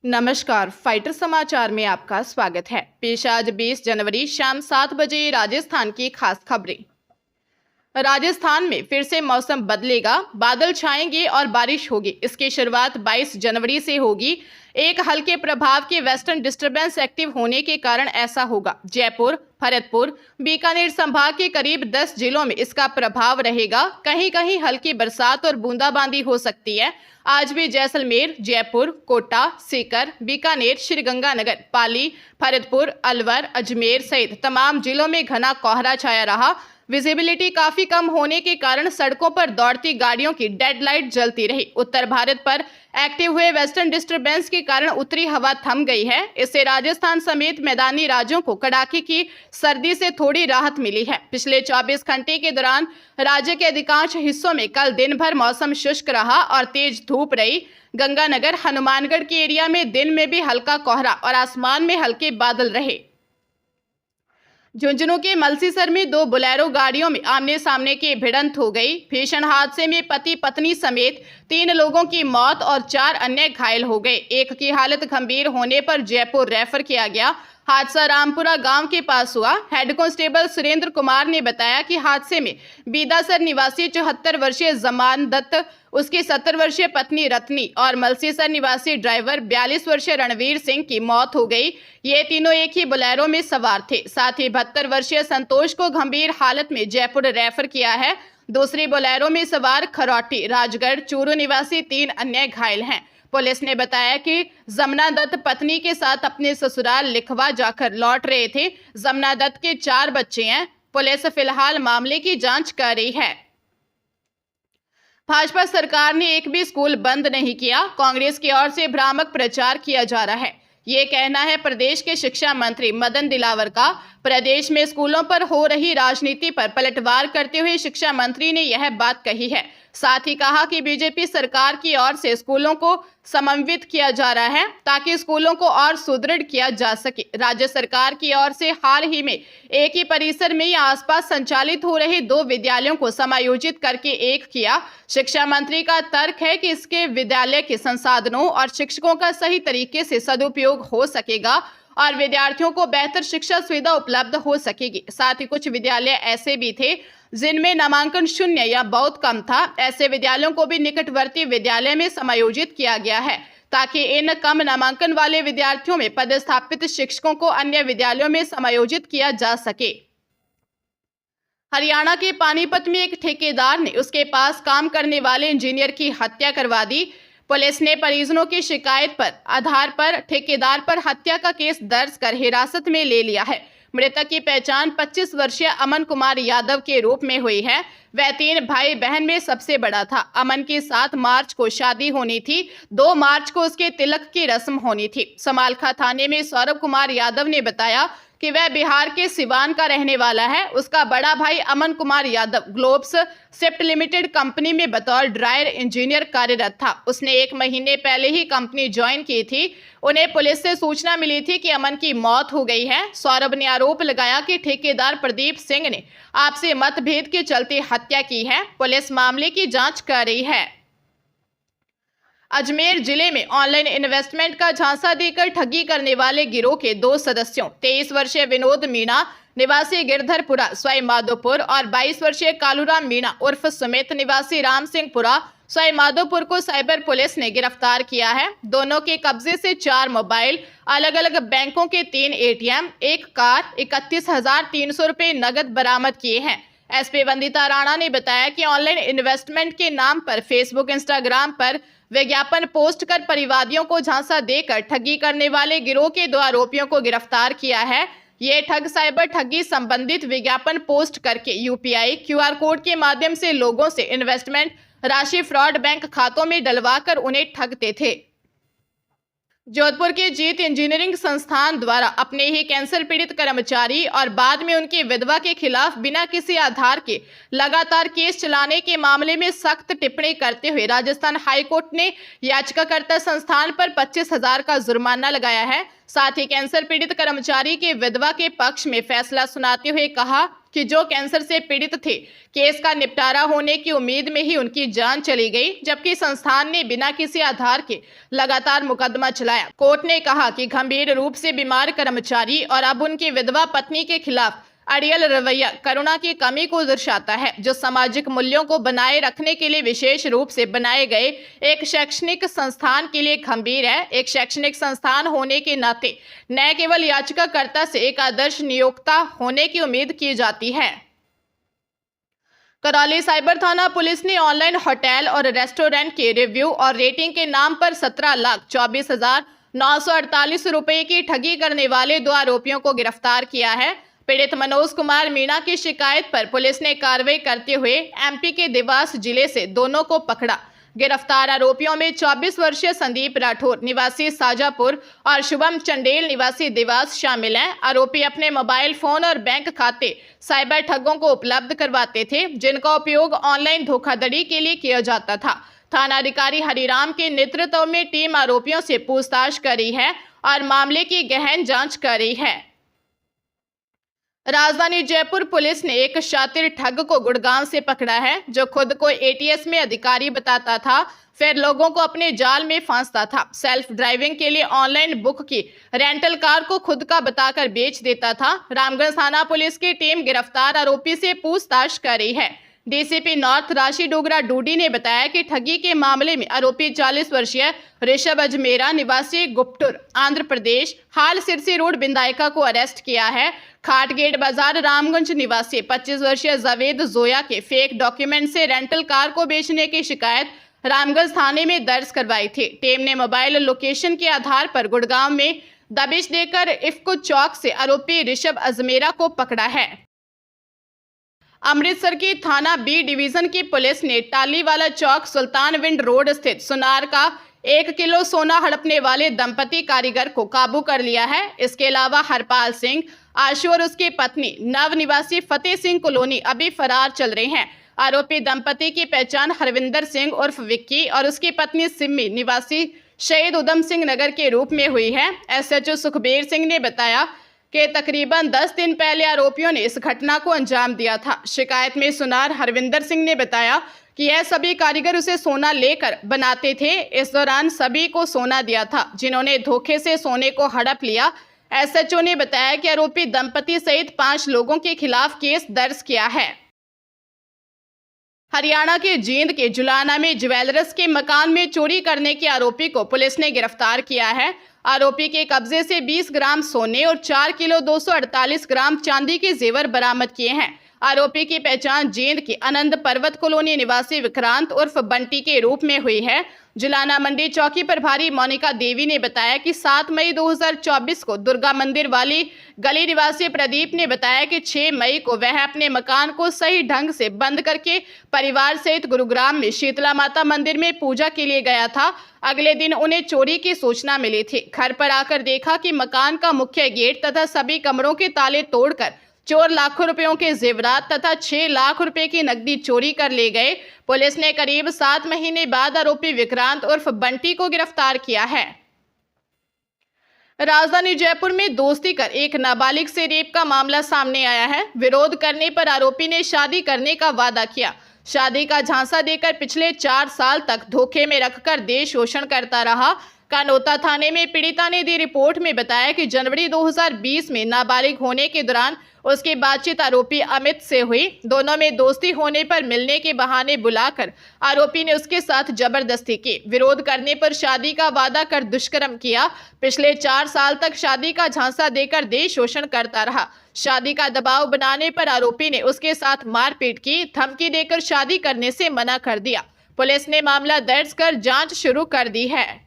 नमस्कार, फाइटर समाचार में आपका स्वागत है। पेश आज 20 जनवरी शाम 7 बजे राजस्थान की खास खबरें। राजस्थान में फिर से मौसम बदलेगा, बादल छाएंगे और बारिश होगी। इसकी शुरुआत 22 जनवरी से होगी। एक हल्के प्रभाव के वेस्टर्न डिस्टर्बेंस एक्टिव होने के कारण ऐसा होगा। जयपुर, भरतपुर, बीकानेर संभाग के करीब 10 जिलों में इसका प्रभाव रहेगा। कहीं कहीं हल्की बरसात और बूंदाबांदी हो सकती है। आज भी जैसलमेर, जयपुर, कोटा, सीकर, बीकानेर, श्रीगंगानगर, पाली, भरतपुर, अलवर, अजमेर सहित तमाम जिलों में घना कोहरा छाया रहा। विजिबिलिटी काफी कम होने के कारण सड़कों पर दौड़ती गाड़ियों की डेडलाइट जलती रही। उत्तर भारत पर एक्टिव हुए वेस्टर्न डिस्टर्बेंस के कारण उत्तरी हवा थम गई है। इससे राजस्थान समेत मैदानी राज्यों को कड़ाके की सर्दी से थोड़ी राहत मिली है। पिछले 24 घंटे के दौरान राज्य के अधिकांश हिस्सों में कल दिन भर मौसम शुष्क रहा और तेज धूप रही। गंगानगर, हनुमानगढ़ के एरिया में दिन में भी हल्का कोहरा और आसमान में हल्के बादल रहे। झुंझुनू के मलसीसर में 2 बोलेरो गाड़ियों में आमने सामने की भिड़ंत हो गई। भीषण हादसे में पति पत्नी समेत 3 लोगों की मौत और 4 अन्य घायल हो गए। एक की हालत गंभीर होने पर जयपुर रेफर किया गया। हादसा रामपुरा गांव के पास हुआ। हेड कांस्टेबल सुरेंद्र कुमार ने बताया कि हादसे में बीदासर निवासी 74 वर्षीय जमान दत्त, उसकी 70 वर्षीय पत्नी रत्नी और मलसीसर निवासी ड्राइवर 42 वर्षीय रणवीर सिंह की मौत हो गई। ये तीनों एक ही बोलेरो में सवार थे। साथ ही 72 वर्षीय संतोष को गंभीर हालत में जयपुर रेफर किया है। दूसरी बोलेरो में सवार खरौटी, राजगढ़, चूरू निवासी 3 अन्य घायल हैं। पुलिस ने बताया कि जमुना दत्त पत्नी के साथ अपने ससुराल लिखवा जाकर लौट रहे थे। जमुना दत्त के 4 बच्चे हैं। पुलिस फिलहाल मामले की जांच कर रही है। भाजपा सरकार ने एक भी स्कूल बंद नहीं किया। कांग्रेस की ओर से भ्रामक प्रचार किया जा रहा है। ये कहना है प्रदेश के शिक्षा मंत्री मदन दिलावर का। प्रदेश में स्कूलों पर हो रही राजनीति पर पलटवार करते हुए शिक्षा मंत्री ने यह बात कही है। साथ ही कहा कि बीजेपी सरकार की ओर से स्कूलों को समन्वित किया जा रहा है ताकि स्कूलों को और सुदृढ़ किया जा सके। राज्य सरकार की ओर से हाल ही में एक ही परिसर में या आसपास संचालित हो रहे 2 विद्यालयों को समायोजित करके एक किया। शिक्षा मंत्री का तर्क है कि इसके विद्यालय के संसाधनों और शिक्षकों का सही तरीके से सदुपयोग हो सकेगा और विद्यार्थियों को बेहतर शिक्षा सुविधा उपलब्ध हो सकेगी। साथ ही कुछ विद्यालय ऐसे भी थे जिनमें नामांकन शून्य या बहुत कम था। ऐसे विद्यालयों को भी निकटवर्ती विद्यालय में समायोजित किया गया है ताकि इन कम नामांकन वाले विद्यार्थियों में पदस्थापित शिक्षकों को अन्य विद्यालयों में समायोजित किया जा सके। हरियाणा के पानीपत में एक ठेकेदार ने उसके पास काम करने वाले इंजीनियर की हत्या करवा दी। पुलिस ने परिजनों की शिकायत पर आधार पर ठेकेदार पर हत्या का केस दर्ज कर हिरासत में ले लिया है। मृतक की पहचान 25 वर्षीय अमन कुमार यादव के रूप में हुई है। वह 3 भाई बहन में सबसे बड़ा था। अमन की 7 मार्च को शादी होनी थी। 2 मार्च को उसके तिलक की रस्म होनी थी। समालखा थाने में सौरभ कुमार यादव ने बताया कि वह बिहार के सिवान का रहने वाला है। उसका बड़ा भाई Aman Kumar Yadav Globes Shift Limited company में बतौर ड्रायर इंजीनियर कार्यरत था। उसने 1 महीने पहले ही कंपनी ज्वाइन की थी। उन्हें पुलिस से सूचना मिली थी कि अमन की मौत हो गई है। सौरभ ने आरोप लगाया कि ठेकेदार प्रदीप सिंह ने आपसी मतभेद के चलते हत्या की है। पुलिस मामले की जांच कर रही है। अजमेर जिले में ऑनलाइन इन्वेस्टमेंट का झांसा देकर ठगी करने वाले गिरोह के 2 सदस्यों 23 वर्षीय विनोद मीणा निवासी गिरधरपुरा सवाई माधोपुर और 22 वर्षीय कालूराम मीणा उर्फ सुमित निवासी राम सिंहपुरा सवाई माधोपुर को साइबर पुलिस ने गिरफ्तार किया है। दोनों के कब्जे से 4 मोबाइल, अलग अलग बैंकों के 3 ATM, 1 कार, 31,300 रुपए नगद बरामद किए हैं। एसपी वंदिता राणा ने बताया कि ऑनलाइन इन्वेस्टमेंट के नाम पर फेसबुक, इंस्टाग्राम पर विज्ञापन पोस्ट कर परिवादियों को झांसा देकर ठगी करने वाले गिरोह के 2 आरोपियों को गिरफ्तार किया है। ये ठग साइबर ठगी संबंधित विज्ञापन पोस्ट करके UPI QR कोड के माध्यम से लोगों से इन्वेस्टमेंट राशि फ्रॉड बैंक खातों में डलवाकर उन्हें ठगते थे। जोधपुर के जीत इंजीनियरिंग संस्थान द्वारा अपने ही कैंसर पीड़ित कर्मचारी और बाद में उनकी विधवा के खिलाफ बिना किसी आधार के लगातार केस चलाने के मामले में सख्त टिप्पणी करते हुए राजस्थान हाईकोर्ट ने याचिकाकर्ता संस्थान पर 25,000 का जुर्माना लगाया है। साथ ही कैंसर पीड़ित कर्मचारी के विधवा के पक्ष में फैसला सुनाते हुए कहा कि जो कैंसर से पीड़ित थे, केस का निपटारा होने की उम्मीद में ही उनकी जान चली गई, जबकि संस्थान ने बिना किसी आधार के लगातार मुकदमा चलाया। कोर्ट ने कहा कि गंभीर रूप से बीमार कर्मचारी और अब उनकी विधवा पत्नी के खिलाफ अड़ियल रवैया करुणा की कमी को दर्शाता है, जो सामाजिक मूल्यों को बनाए रखने के लिए विशेष रूप से बनाए गए एक शैक्षणिक संस्थान के लिए गंभीर है। एक शैक्षणिक संस्थान होने के नाते न केवल याचिकाकर्ता से एक आदर्श नियोक्ता होने की उम्मीद की जाती है। करौली साइबर थाना पुलिस ने ऑनलाइन होटल और रेस्टोरेंट के रिव्यू और रेटिंग के नाम पर 17,24,948 रुपए की ठगी करने वाले 2 आरोपियों को गिरफ्तार किया है। पीड़ित मनोज कुमार मीणा की शिकायत पर पुलिस ने कार्रवाई करते हुए एमपी के देवास जिले से दोनों को पकड़ा। गिरफ्तार आरोपियों में 24 वर्षीय संदीप राठौर निवासी साजापुर और शुभम चंडेल निवासी देवास शामिल हैं। आरोपी अपने मोबाइल फोन और बैंक खाते साइबर ठगों को उपलब्ध करवाते थे, जिनका उपयोग ऑनलाइन धोखाधड़ी के लिए किया जाता था। थानाधिकारी हरिराम के नेतृत्व में टीम आरोपियों से पूछताछ कर रही है और मामले की गहन जांच कर रही है। राजधानी जयपुर पुलिस ने एक शातिर ठग को गुड़गांव से पकड़ा है, जो खुद को एटीएस में अधिकारी बताता था, फिर लोगों को अपने जाल में फांसता था। सेल्फ ड्राइविंग के लिए ऑनलाइन बुक की रेंटल कार को खुद का बताकर बेच देता था। रामगंज थाना पुलिस की टीम गिरफ्तार आरोपी से पूछताछ कर रही है। डीसीपी नॉर्थ राशि डोगरा डूडी ने बताया कि ठगी के मामले में आरोपी 40 वर्षीय ऋषभ अजमेरा निवासी गुप्तुर आंध्र प्रदेश हाल सिरसी रोड बिंदायका को अरेस्ट किया है। खाटगेट बाजार रामगंज निवासी 25 वर्षीय जावेद जोया के फेक डॉक्यूमेंट से रेंटल कार को बेचने की शिकायत रामगंज थाने में दर्ज करवाई थी। टीम ने मोबाइल लोकेशन के आधार पर गुड़गांव में दबिश देकर इफ्को चौक से आरोपी ऋषभ अजमेरा को पकड़ा है। अमृतसर की थाना बी डिवीजन की पुलिस ने टालीवाला चौक सुल्तानविंड रोड स्थित सुनार का 1 किलो सोना हड़पने वाले दंपति कारीगर को काबू कर लिया है। इसके अलावा हरपाल सिंह आशु और उसकी पत्नी नव निवासी फतेह सिंह कॉलोनी अभी फरार चल रहे हैं। आरोपी दंपति की पहचान हरविंदर सिंह उर्फ विक्की और उसकी पत्नी सिम्मी निवासी शहीद उधम सिंह नगर के रूप में हुई है। एसएचओ सुखबीर सिंह ने बताया कि तकरीबन 10 दिन पहले आरोपियों ने इस घटना को अंजाम दिया था। शिकायत में सुनार हरविंदर सिंह ने बताया कि यह सभी कारीगर उसे सोना लेकर बनाते थे। इस दौरान सभी को सोना दिया था, जिन्होंने धोखे से सोने को हड़प लिया। एसएचओ ने बताया कि आरोपी दंपति सहित 5 लोगों के खिलाफ केस दर्ज किया है। हरियाणा के जींद के जुलाना में ज्वेलर्स के मकान में चोरी करने के आरोपी को पुलिस ने गिरफ्तार किया है। आरोपी के कब्जे से 20 ग्राम सोने और 4 किलो 248 ग्राम चांदी के जेवर बरामद किए हैं। आरोपी की पहचान जींद की आनंद पर्वत कॉलोनी निवासी विक्रांत उर्फ बंटी के रूप में हुई है। जुलाना मंडी चौकी प्रभारी मोनिका देवी ने बताया कि 7 मई 2024 को दुर्गा मंदिर वाली गली निवासी प्रदीप ने बताया कि 6 मई को वह अपने मकान को सही ढंग से बंद करके परिवार सहित गुरुग्राम में शीतला माता मंदिर में पूजा के लिए गया था। अगले दिन उन्हें चोरी की सूचना मिली थी। घर पर आकर देखा कि मकान का मुख्य गेट तथा सभी कमरों के ताले तोड़कर चोर लाखों रुपयों के जेवरात तथा 6 लाख रुपए की नकदी चोरी कर ले गए। पुलिस ने करीब 7 महीने बाद आरोपी विक्रांत उर्फ बंटी को गिरफ्तार किया है। राजधानी जयपुर में दोस्ती कर एक नाबालिग से रेप का मामला सामने आया है। विरोध करने पर आरोपी ने शादी करने का वादा किया। शादी का झांसा देकर पिछले 4 साल तक धोखे में रखकर देह शोषण करता रहा। कानोता थाने में पीड़िता ने दी रिपोर्ट में बताया कि जनवरी 2020 में नाबालिग होने के दौरान उसकी बातचीत आरोपी अमित से हुई। दोनों में दोस्ती होने पर मिलने के बहाने बुलाकर आरोपी ने उसके साथ जबरदस्ती की। विरोध करने पर शादी का वादा कर दुष्कर्म किया। पिछले 4 साल तक शादी का झांसा देकर देह शोषण करता रहा। शादी का दबाव बनाने पर आरोपी ने उसके साथ मारपीट की, धमकी देकर शादी करने से मना कर दिया। पुलिस ने मामला दर्ज कर जांच शुरू कर दी है।